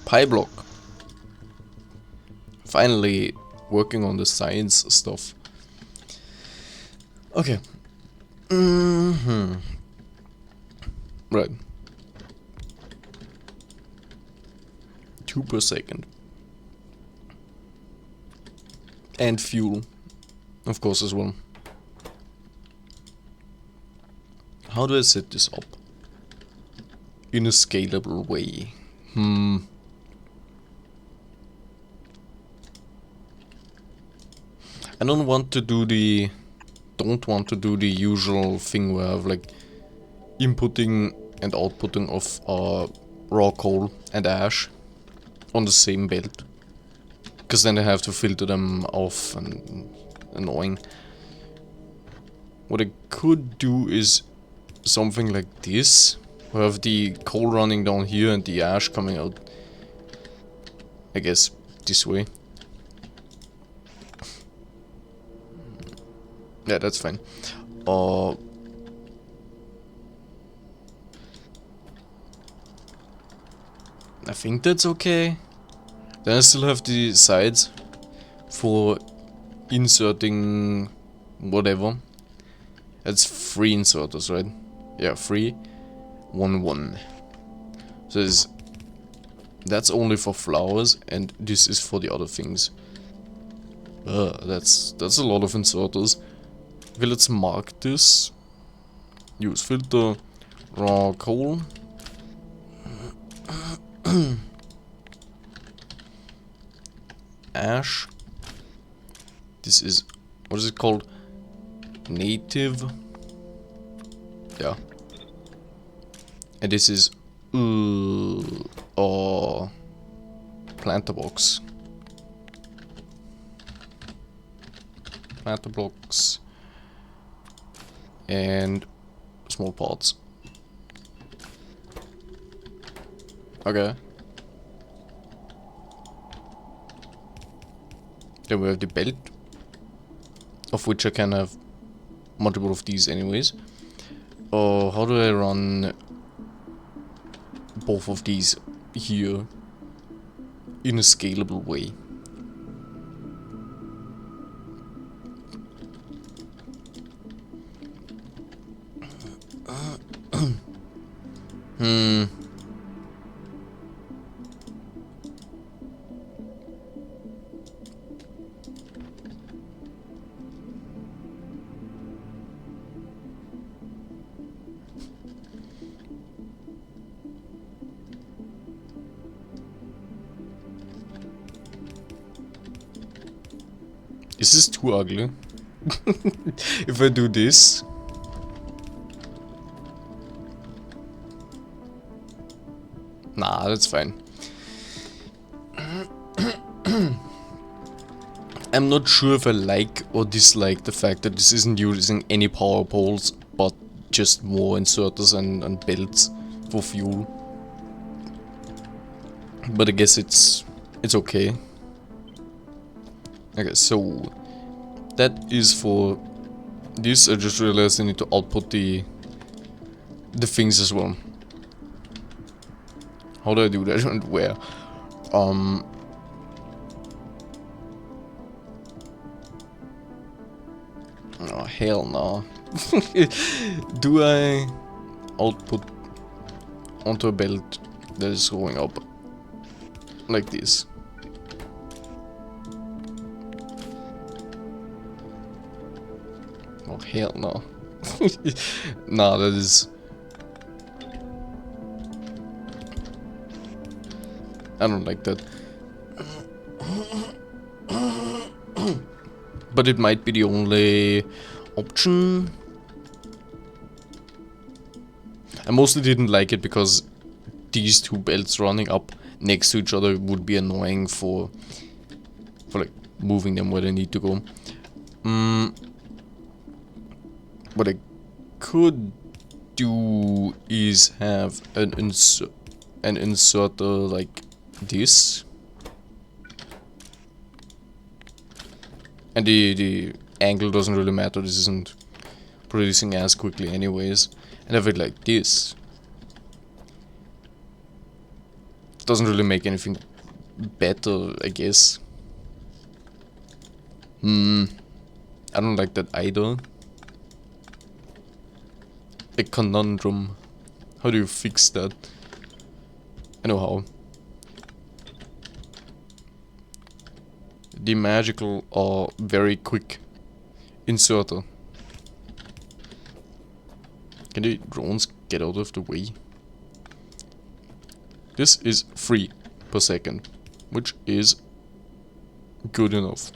pBlock. Finally working on the science stuff. Okay. Right. 2 per second. And fuel, of course, as well. How do I set this up in a scalable way? I don't want to do the usual thing where I have like inputting and outputting of raw coal and ash on the same belt, because then I have to filter them off and annoying. What I could do is something like this, where I have the coal running down here and the ash coming out, I guess, this way. Yeah, that's fine. I think that's okay. Then I still have the sides for inserting whatever. That's 3 inserters, right? Yeah, 3, 1, 1. So that's only for flowers, and this is for the other things. That's a lot of inserters. Okay, let's mark this. Use filter raw coal. Ash. This is, what is it called? Native. Yeah. And this is planter box. Planter blocks and small parts. Okay. Then we have the belt, of which I can have multiple of these anyways. How do I run both of these here in a scalable way? Is this too ugly? If I do this? Nah, that's fine. I'm not sure if I like or dislike the fact that this isn't using any power poles, but just more inserters and belts for fuel. But I guess it's okay. Okay, so that is for this. I just realized I need to output the things as well. How do I do that and where? Oh, hell no. Do I output onto a belt that is going up like this? Oh, hell no. Nah, that is... I don't like that. But it might be the only option. I mostly didn't like it because these two belts running up next to each other would be annoying for like moving them where they need to go. What I could do is have an inserter like this, and the angle doesn't really matter. This isn't producing as quickly anyways, and have it like this. Doesn't really make anything better, I guess. I don't like that either. A conundrum. How do you fix that? I know how. The magical or very quick inserter. Can the drones get out of the way? This is 3 per second, which is good enough.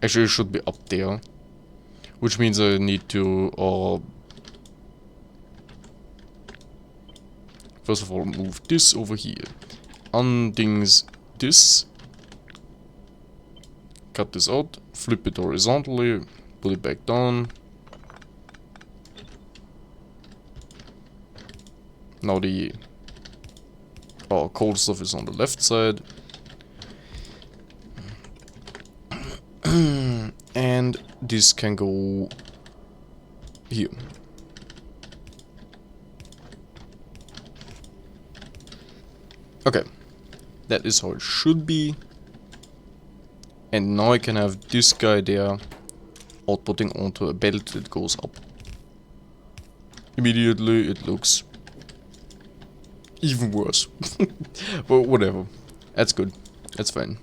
Actually, it should be up there, which means I need to first of all move this over here, undings this, cut this out, flip it horizontally, put it back down. Now the cold stuff is on the left side. And this can go here. Okay, that is how it should be. And now I can have this guy there outputting onto a belt that goes up. Immediately it looks even worse. But whatever, that's good, that's fine.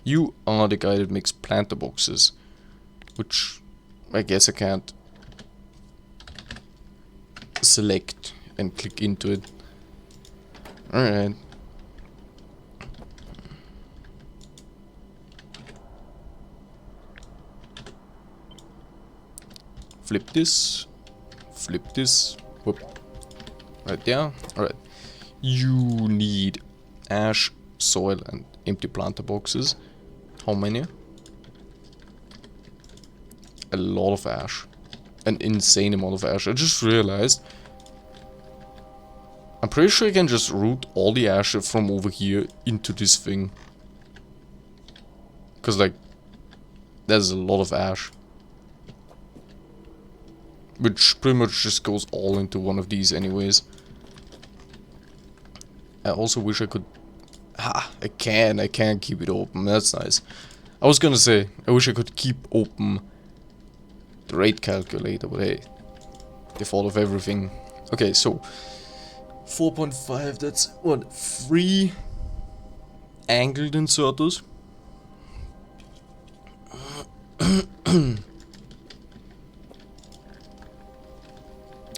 You are the guy that makes planter boxes, which I guess I can't select and click into it. Alright. Flip this, whoop, right there. Alright. You need ash, soil and empty planter boxes. How many? A lot of ash. An insane amount of ash. I just realized I'm pretty sure I can just route all the ash from over here into this thing. Cause like, there's a lot of ash. Which pretty much just goes all into one of these anyways. I also wish I could... I can keep it open, that's nice. I was gonna say, I wish I could keep open the rate calculator, but hey, default of everything. Okay, so 4.5, that's what, 3 angled inserters.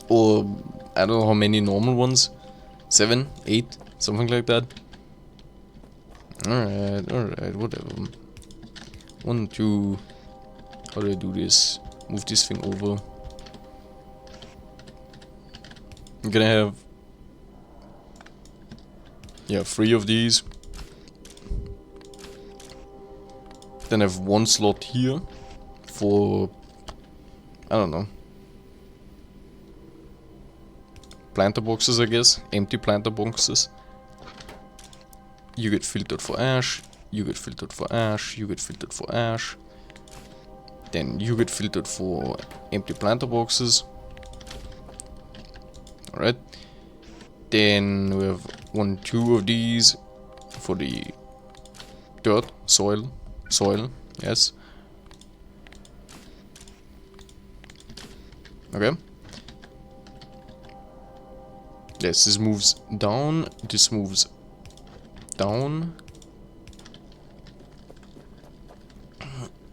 Or I don't know how many normal ones, 7, 8, something like that. Alright, whatever. 1, 2, how do I do this? Move this thing over. I'm gonna have, yeah, 3 of these. Then I have 1 slot here for, I don't know, planter boxes, I guess. Empty planter boxes. You get filtered for ash, you get filtered for ash, you get filtered for ash. Then you get filtered for empty planter boxes. Alright. Then we have 1, 2 of these for the dirt, soil, yes. Okay. Yes, this moves down, this moves down.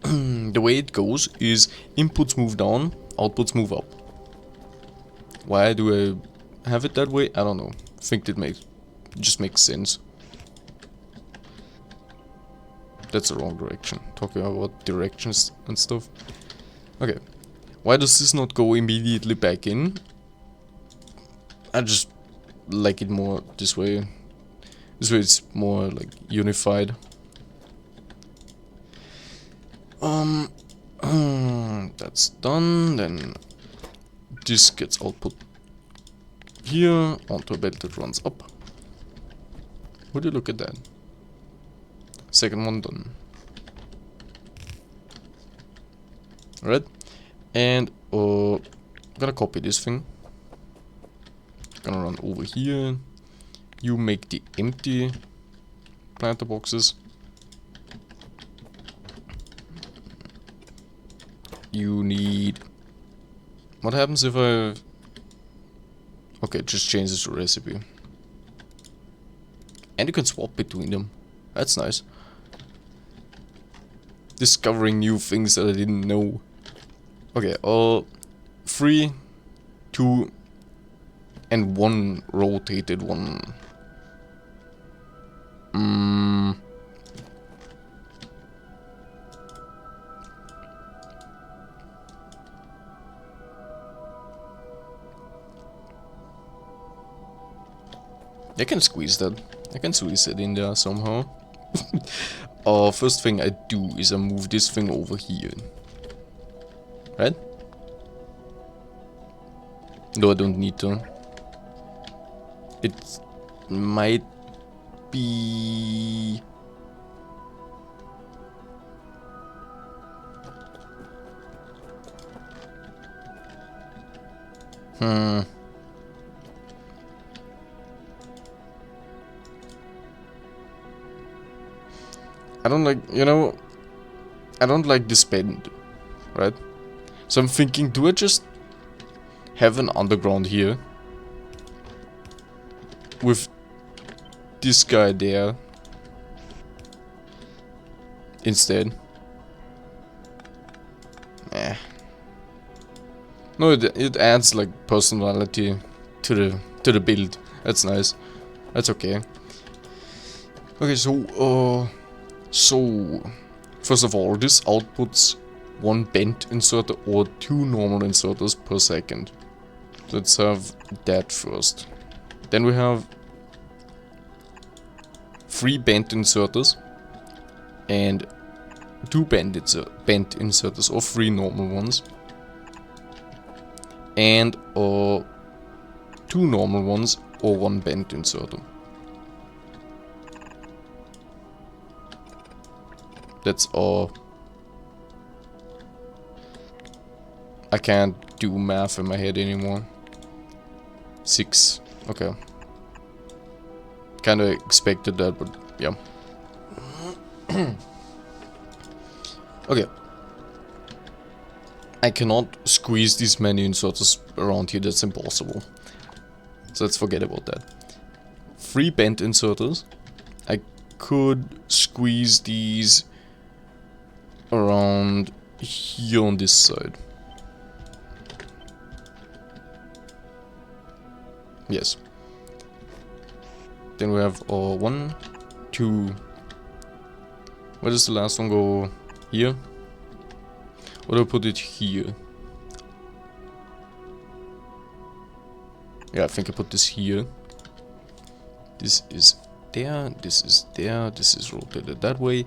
The way it goes is inputs move down, outputs move up. Why do I have it that way? I don't know. I think it just makes sense. That's the wrong direction. Talking about directions and stuff. Okay. Why does this not go immediately back in? I just like it more this way. This way it's more like unified. That's done. Then this gets output here onto a belt that runs up. Would you look at that? Second one done. Alright. And I'm gonna copy this thing. Gonna run over here. You make the empty planter boxes. You need... What happens if I... Okay, it just changes the recipe. And you can swap between them. That's nice. Discovering new things that I didn't know. Okay, 3, 2, and 1 rotated one. I can squeeze that. I can squeeze it in there somehow. First thing I do is I move this thing over here. Right? No, I don't need to. It might be... I don't like, you know, I don't like this bend, right? So I'm thinking, do I just have an underground here with this guy there instead? No, it adds like personality to the build. That's nice. That's okay. Okay, so first of all, this outputs 1 bent inserter or 2 normal inserters per second. Let's have that first. Then we have 3 bent inserters and 2 bent inserters or 3 normal ones. And 2 normal ones or 1 bent inserter. That's all. I can't do math in my head anymore. 6. Okay. Kinda expected that, but yeah. Okay. I cannot squeeze these many inserters around here, that's impossible. So let's forget about that. 3 bent inserters. I could squeeze these around here on this side. Yes. Then we have 1, 2. Where does the last one go? Here? Or do I put it here? Yeah, I think I put this here. This is there, this is there, this is rotated that way.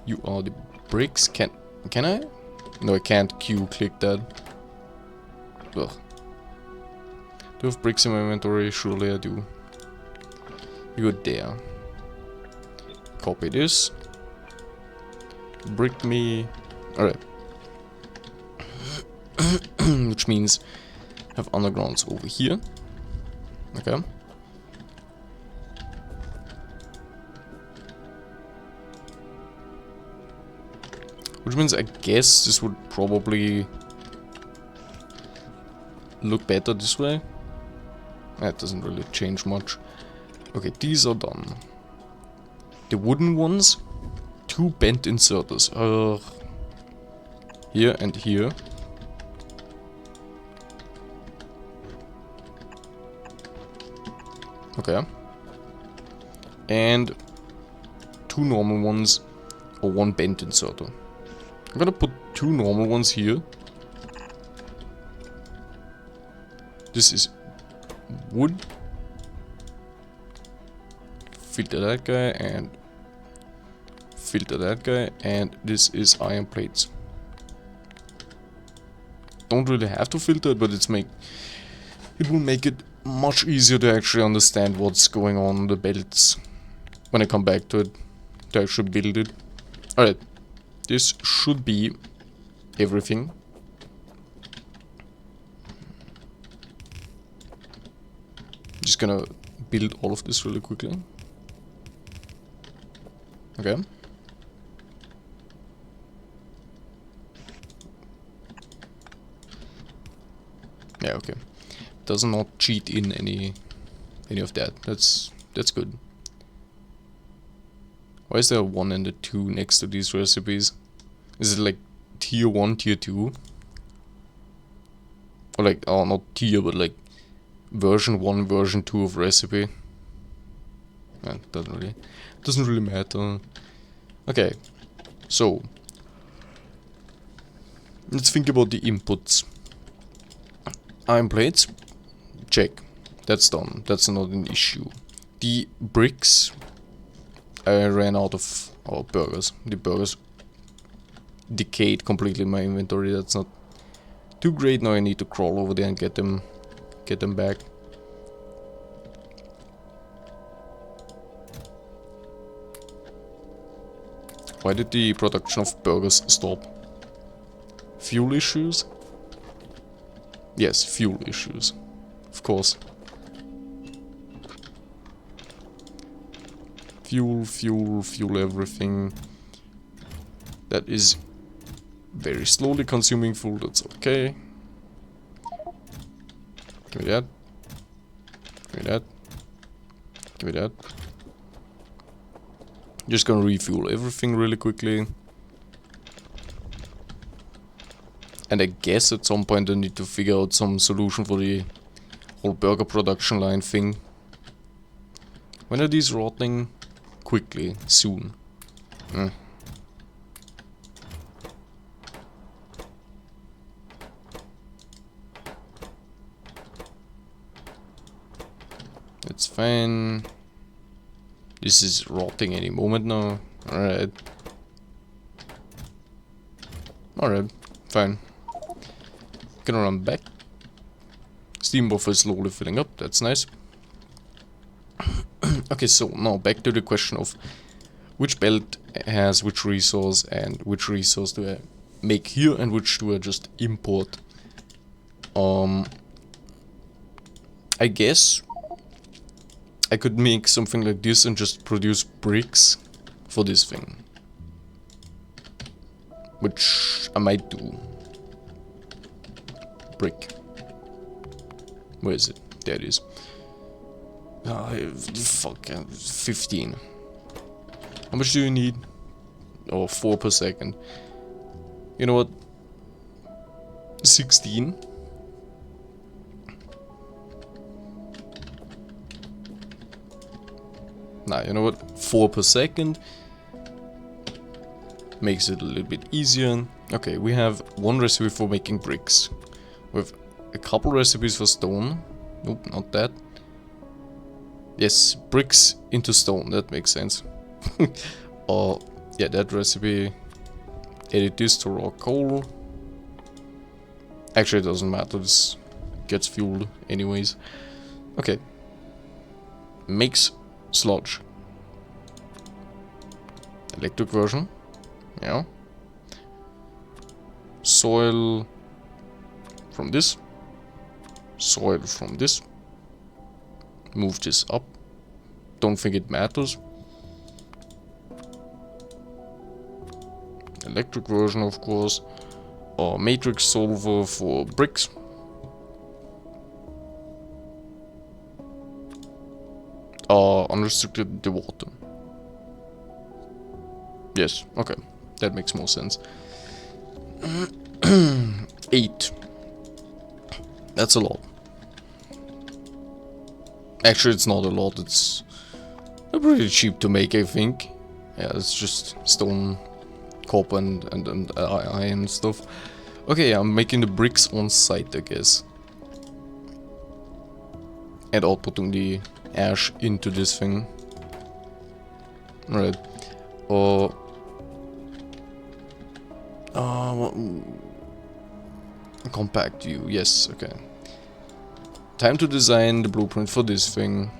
You are the bricks. Can I? No, I can't Q click that. Ugh. Do I have bricks in my inventory? Surely I do. You go there. Copy this. Brick me. Alright. Which means have undergrounds over here. Okay. Which means I guess this would probably look better this way. That doesn't really change much. Okay, these are done. The wooden ones, 2 bent inserters. Here and here. Okay. And 2 normal ones or 1 bent inserter. I'm gonna put 2 normal ones here. This is wood. Filter that guy and filter that guy, and this is iron plates. Don't really have to filter it, but it will make it much easier to actually understand what's going on the belts when I come back to it to actually build it. Alright, this should be everything. just gonna build all of this really quickly. Okay. Yeah, okay. Does not cheat in any of that. That's good. Why is there a 1 and a 2 next to these recipes? Is it like tier 1, tier 2? Or like, oh, not tier, but like version 1, version 2 of recipe? Yeah, doesn't really matter. Okay, so let's think about the inputs. Iron plates, check. That's done. That's not an issue. The bricks, I ran out of burgers. The burgers decayed completely in my inventory. That's not too great. Now I need to crawl over there and get them back. Why did the production of burgers stop? Fuel issues? Yes, fuel issues. Of course. Fuel everything. That is very slowly consuming fuel, that's okay. Give me that. Give me that. Give me that. Just gonna refuel everything really quickly. And I guess at some point I need to figure out some solution for the whole burger production line thing. When are these rotting? Quickly, soon. It's fine. This is rotting any moment now. Alright. Alright, fine. Gonna run back. Steam buffer is slowly filling up, that's nice. Okay, so now back to the question of which belt has which resource and which resource do I make here and which do I just import. I guess I could make something like this and just produce bricks for this thing. Which I might do. Brick. Where is it? There it is. Fuck, 15. How much do you need? Oh, 4 per second. You know what? 16. Nah, you know what? 4 per second. Makes it a little bit easier. Okay, we have one recipe for making bricks. We have a couple recipes for stone. Nope, not that. Yes, bricks into stone, that makes sense. Yeah, that recipe. Edit this to raw coal. Actually, it doesn't matter, this gets fueled anyways. Okay. Makes sludge. Electric version. Yeah. Soil from this. Soil from this. Move this up. Don't think it matters. Electric version, of course. Or matrix solver for bricks. Unrestricted the water. Yes, okay. That makes more sense. 8. That's a lot. Actually, it's not a lot. It's pretty cheap to make, I think. Yeah, it's just stone, copper, and iron stuff. Okay, I'm making the bricks on site, I guess. And outputting the ash into this thing. Alright. Compact view, yes, okay. Time to design the blueprint for this thing.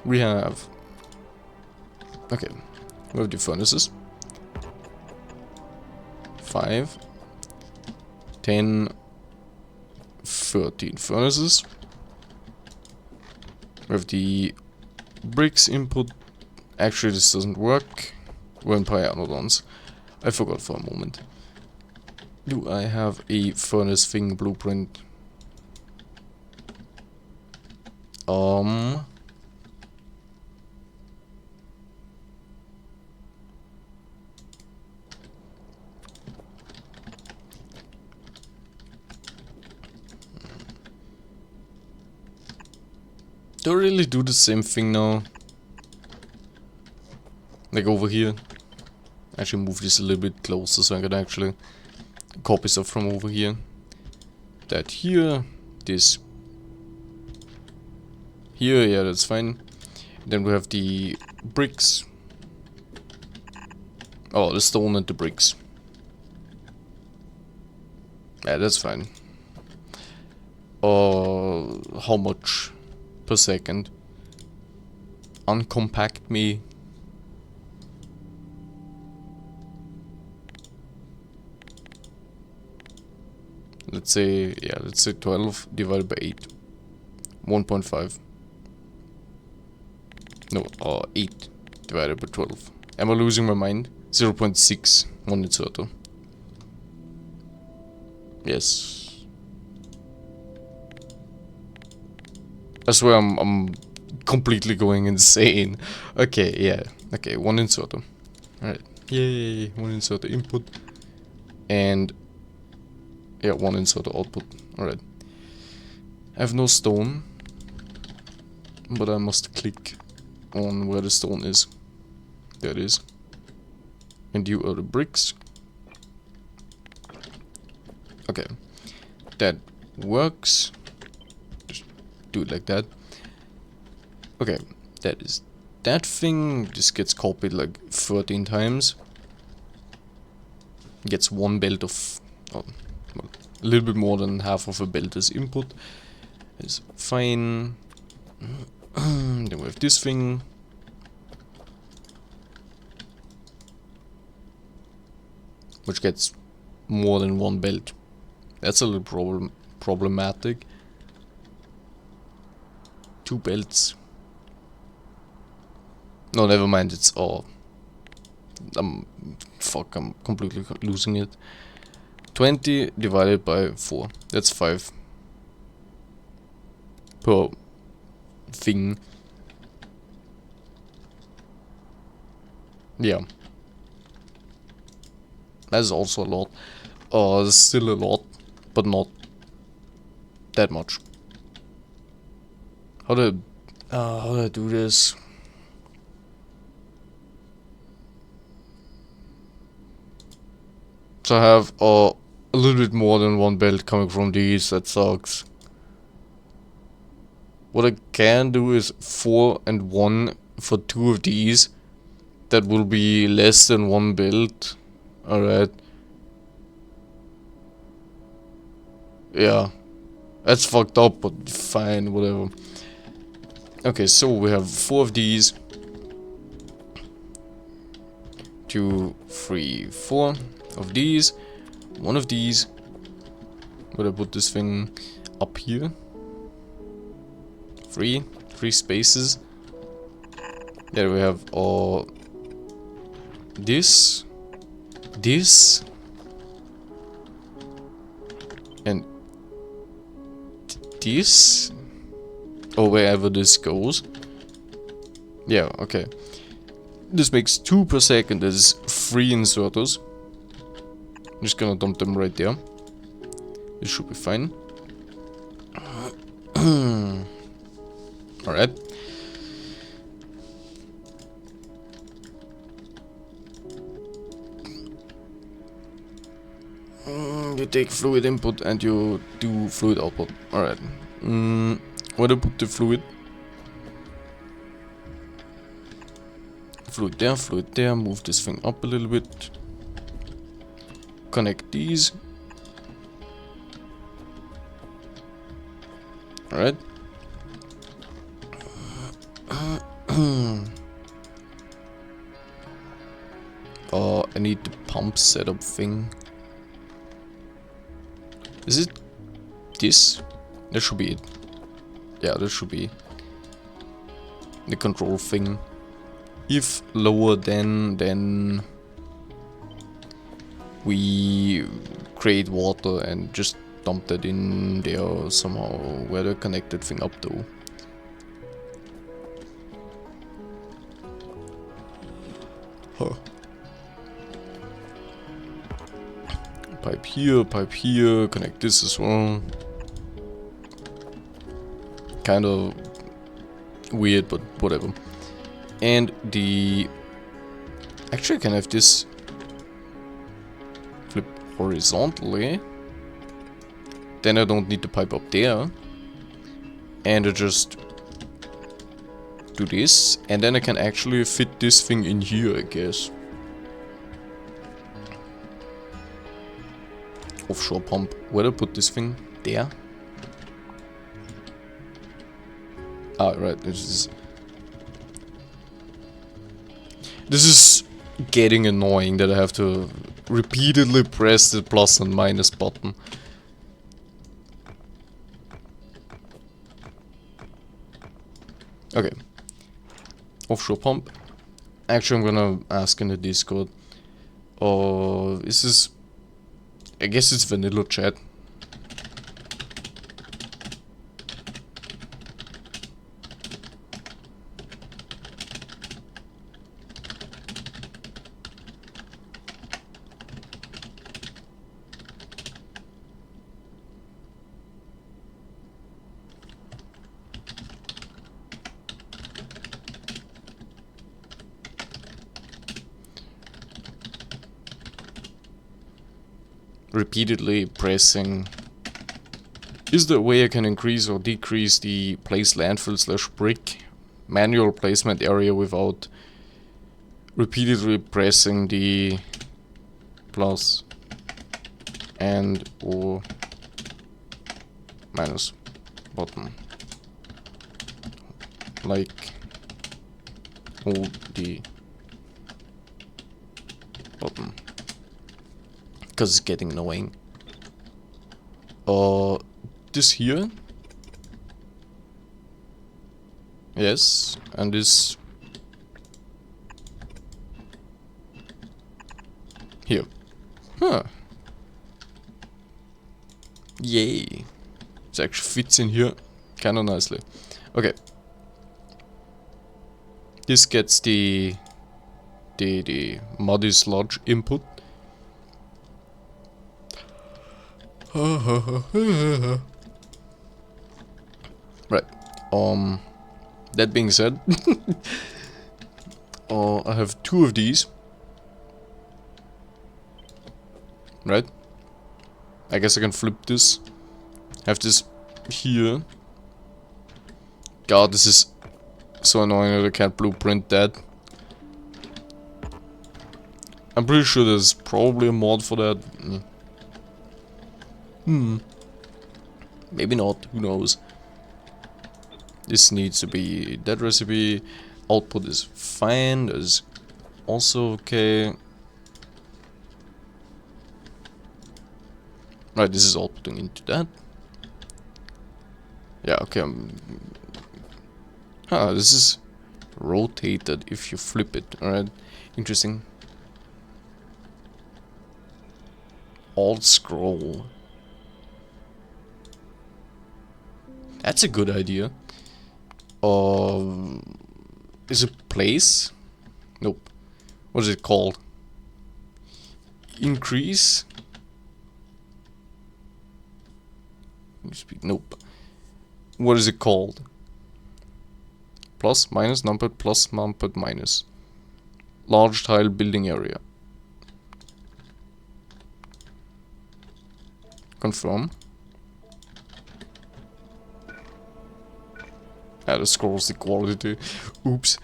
We have... Okay, we have the furnaces. 5, 10, 13 furnaces. We have the bricks input. Actually, this doesn't work. We're in Pyanodons. I forgot for a moment. Do I have a furnace thing blueprint? Do I really do the same thing now? Like over here. Actually move this a little bit closer so I can actually copy stuff from over here. That here. This. Here, yeah, that's fine. Then we have the bricks. Oh, the stone and the bricks. Yeah, that's fine. How much per second? Uncompact me. Let's say, yeah, let's say 12 divided by 8. 1.5. No, 8 divided by 12. Am I losing my mind? 0.6. 1 inserter. Yes. I swear I'm completely going insane. Okay, yeah. Okay, 1 inserter. Alright. Yay, 1 inserter input. And yeah, 1 inserter output. Alright. I have no stone. But I must click on where the stone is. There it is. And you are the bricks. Okay. That works. Just do it like that. Okay. That is that thing. This gets copied like 13 times. Gets 1 belt of... Oh, well, a little bit more than half of a belt as input. Is fine. Then we have this thing. Which gets more than 1 belt. That's a little problematic. 2 belts. No, never mind. It's all. Fuck, I'm completely losing it. 20 divided by 4. That's 5 per thing. Yeah. That's also a lot. It's still a lot, but not that much. How do I do this? So I have a little bit more than 1 belt coming from these. That sucks. What I can do is 4 and 1 for 2 of these. That will be less than 1 belt. Alright. Yeah. That's fucked up, but fine, whatever. Okay, so we have 4 of these. 2, 3, 4 of these. 1 of these. Would I put this thing up here? 3 spaces. There we have this, and this, or wherever this goes. Yeah, okay. This makes 2 per second. That is 3 inserters. I'm just gonna dump them right there. This should be fine. Alright. You take fluid input and you do fluid output. Alright. Where do I put the fluid? Fluid there, move this thing up a little bit. Connect these. Alright. I need the pump setup thing. Is it this? That should be it. Yeah, that should be the control thing. If lower then we create water and just dump that in there somehow, where the connected thing up though. Huh. Pipe here, connect this as well. Kind of weird, but whatever. And the... Actually I can have this flip horizontally. Then I don't need the pipe up there. And I just do this. And then I can actually fit this thing in here, I guess. Offshore pump. Where do I put this thing? There? Ah, right. This is getting annoying that I have to repeatedly press the plus and minus button. Okay. Offshore pump. Actually, I'm gonna ask in the Discord. Is this... I guess it's vanilla chat. Repeatedly pressing. Is there a way I can increase or decrease the place landfill / brick manual placement area without repeatedly pressing the plus and or minus button? Like hold the button. Because it's getting annoying. This here. Yes, and this here. Huh. Yay. It actually fits in here kinda nicely. Okay. This gets the muddy sludge input. Right. That being said, I have 2 of these. Right? I guess I can flip this. Have this here. God, this is so annoying that I can't blueprint that. I'm pretty sure there's probably a mod for that. Maybe not, who knows. This needs to be that recipe. Output is fine, that is also okay. Right, this is outputting into that. Yeah, okay. This is rotated if you flip it, alright. Interesting. Alt scroll. That's a good idea. Is it place? Nope. What is it called? Increase? Nope. What is it called? Plus, minus, numpad, plus, numpad, minus. Large tile building area. Confirm. The scrolls equality. Oops.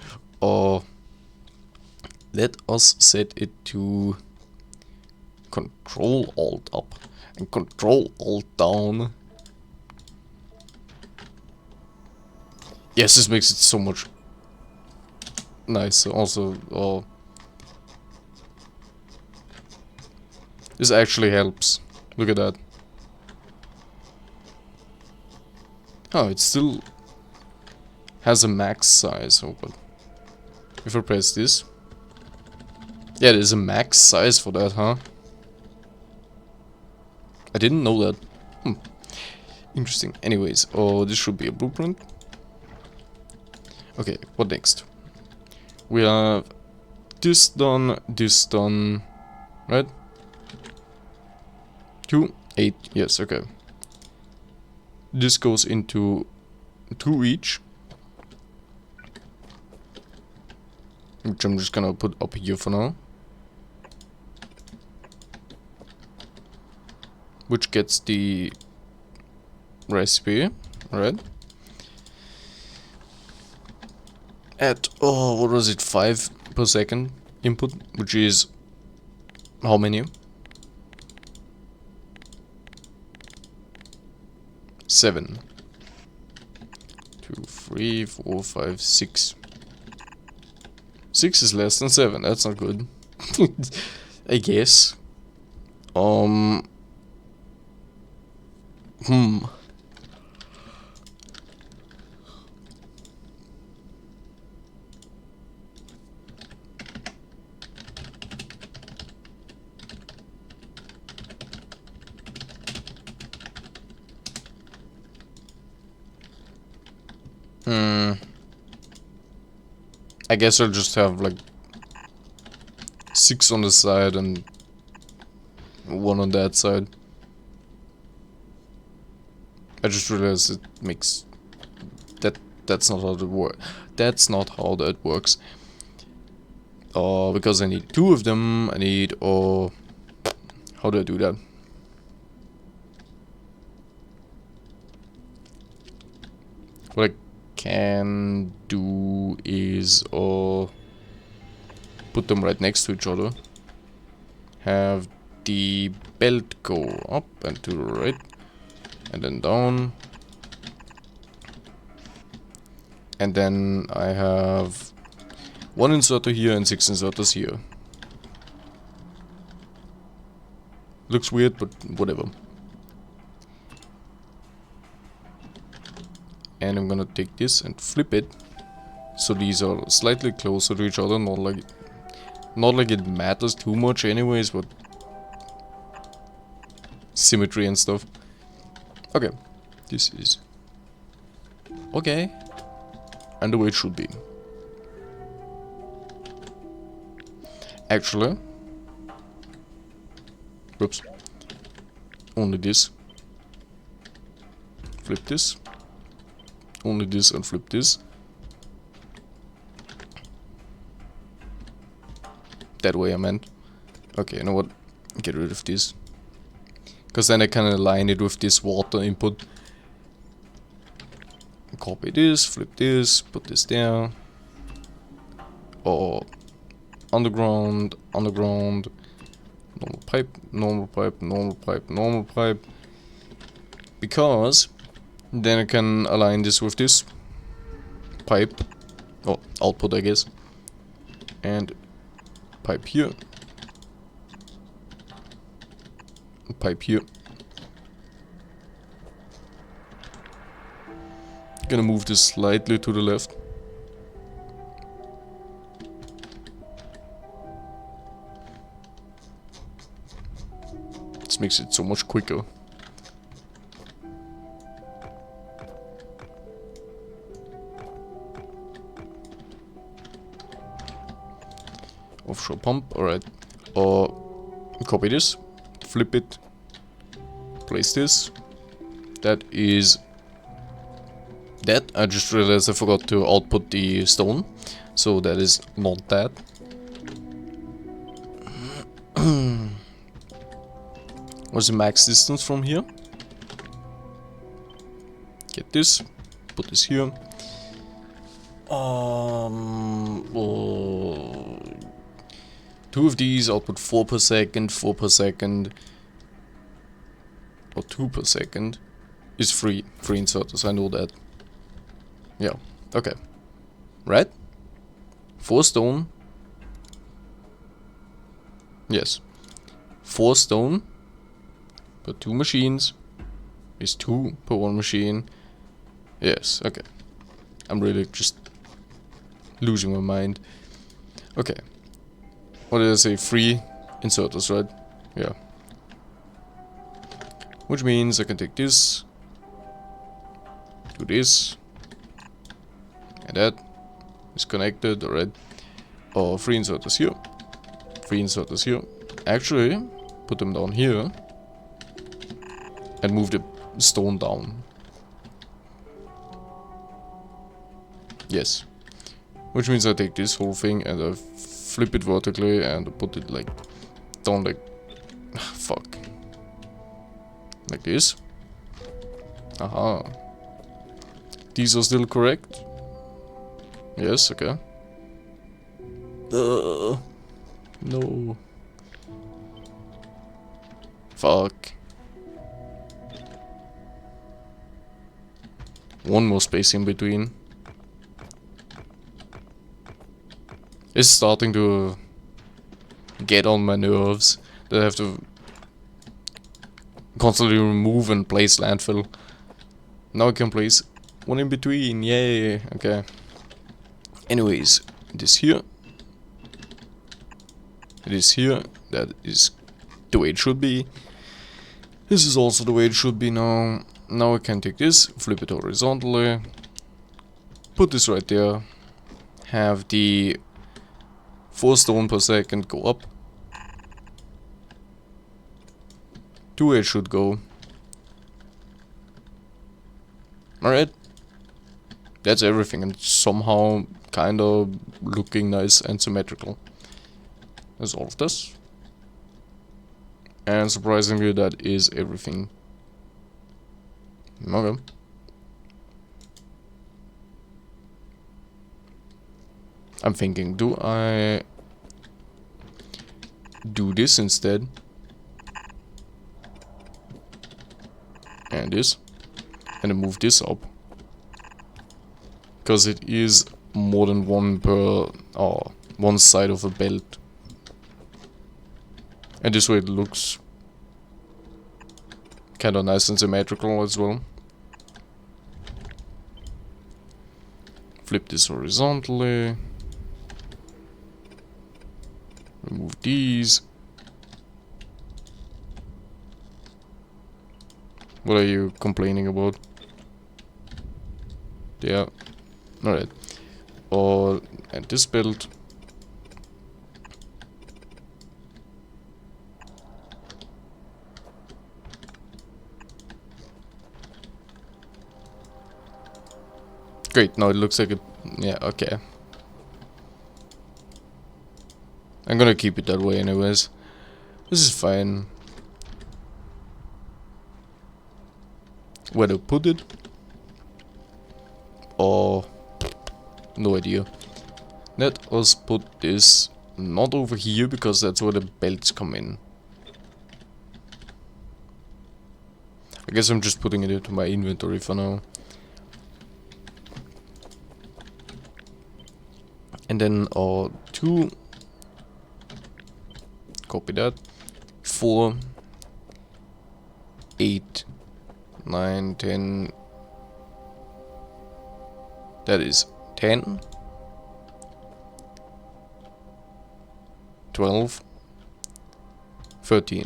Let us set it to Control Alt up and Control Alt down. Yes, this makes it so much nicer. Also, this actually helps. Look at that. Oh, it's still has a max size. Oh, but if I press this, yeah, there's a max size for that, huh? I didn't know that. Interesting. Anyways, oh, this should be a blueprint. Okay, what next? We have this done, right? 2, 8, yes, okay. This goes into 2 each, which I'm just gonna put up here for now. Which gets the recipe, right? At, oh, what was it, 5 per second input, which is how many? 7. 2, 3, 4, 5, 6. 6 is less than 7, that's not good. I guess. I guess I'll just have like 6 on the side and 1 on that side. I just realized it makes that's not how that works. That's not how that works. Because I need 2 of them. I need how do I do that? What I can do is put them right next to each other. Have the belt go up and to the right, and then down. And then I have 1 inserter here and 6 inserters here. Looks weird, but whatever. And I'm gonna take this and flip it, so these are slightly closer to each other. Not like it matters too much, anyways, but symmetry and stuff. Okay, this is okay, and the way it should be. Actually, whoops. Only this. Flip this. Only this and flip this. That way I meant. Okay, you know what? Get rid of this. Because then I can align it with this water input. Copy this, flip this, put this there. Or underground, underground. Normal pipe, normal pipe, normal pipe, normal pipe. Because then I can align this with this pipe, or output I guess, and pipe here, pipe here. Gonna move this slightly to the left. This makes it so much quicker. Offshore pump, alright. Copy this, flip it, place this. That is that. I just realized I forgot to output the stone, so that is not that. What's the max distance from here? Get this, put this here. Two of these output 4 per second, 4 per second, or 2 per second is free inserters, I know that. Yeah, okay. Right? 4 stone. Yes. 4 stone per 2 machines is 2 per 1 machine. Yes, okay. I'm really just losing my mind. Okay. What did I say? 3 inserters, right? Yeah. Which means I can take this, do this, and that is connected, alright. 3 inserters here, 3 inserters here. Actually, put them down here and move the stone down. Yes. Which means I take this whole thing and I flip it vertically and put it like down like fuck. Like this. Aha. These are still correct? Yes, okay. No. Fuck. One more space in between. It's starting to get on my nerves that I have to constantly remove and place landfill. Now I can place one in between, yay, okay. Anyways, this here. It is here, that is the way it should be. This is also the way it should be now. Now I can take this, flip it horizontally, put this right there, have the 4 stone per second go up to where it should go. Alright, that's everything, and somehow kinda looking nice and symmetrical. That's all of this. And surprisingly, that is everything. Okay. I'm thinking, do I do this instead? And this. And then move this up. Because it is more than one per one side of a belt. And this way it looks kinda nice and symmetrical as well. Flip this horizontally. Remove these. What are you complaining about? Yeah. Alright. And this belt. Great, now it looks like it. Yeah, okay. I'm gonna keep it that way anyways. This is fine. Where to put it? Oh, no idea. Let us put this not over here because that's where the belts come in. I guess I'm just putting it into my inventory for now. And then 2, copy that, 4, 8, 9, 10, that is 10, 12, 13.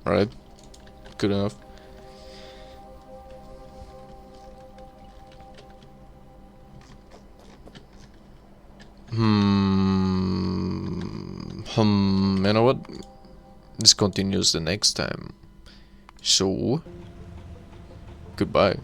Alright, good enough. You know what? This continues the next time. So, goodbye.